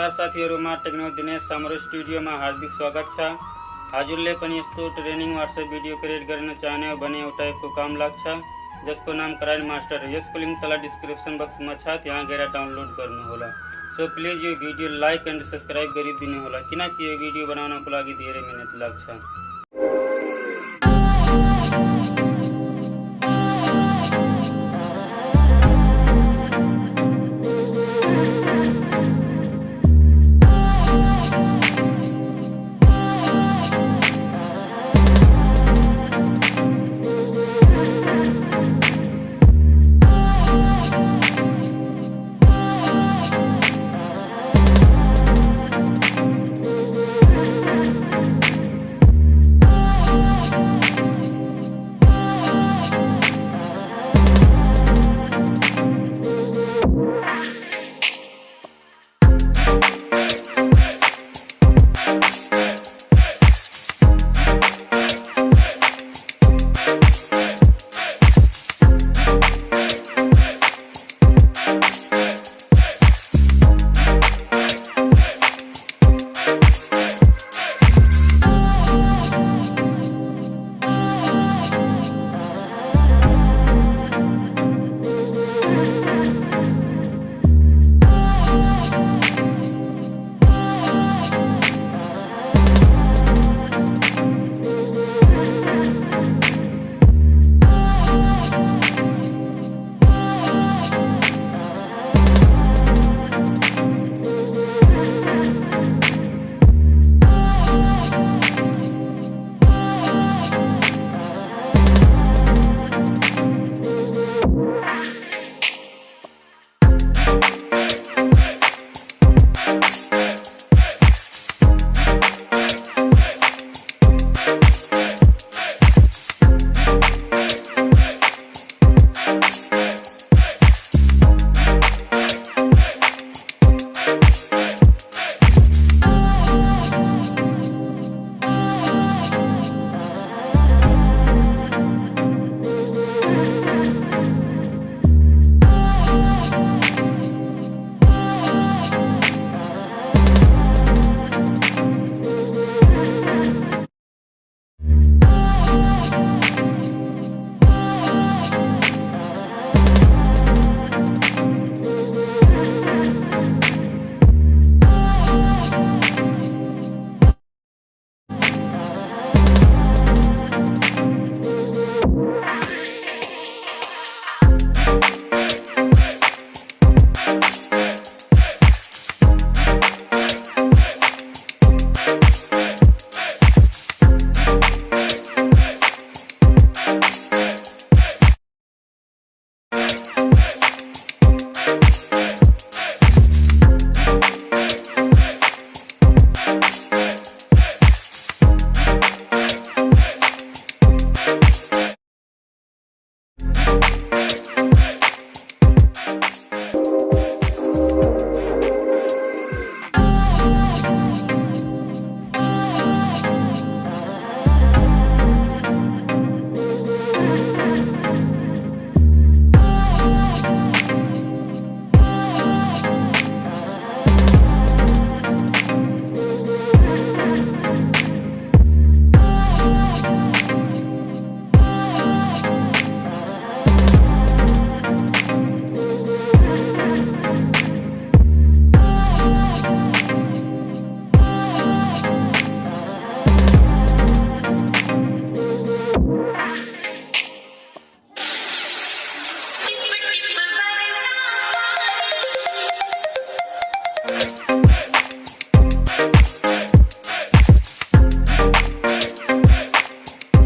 नमस्कार साथीहरुमा टेक्नो दिनेश हाम्रो स्टुडियोमा हार्दिक स्वागत छ। हजुरले पनि यस्तो ट्रेनिङ व्हाट्सएप भिडियो क्रिएट गर्न चाहने हो भने एउटा एपको काम लाग्छ जसको नाम क्राइम मास्टर हो। यसको लिंक तल डिस्क्रिप्सन बक्समा छ, त्यहाँ गएर डाउनलोड गर्नुहोला। So please yo video like and subscribe गरिदिनु होला किनकि यो भिडियो बनाउनको लागि धेरै मेहनत लाग्छ।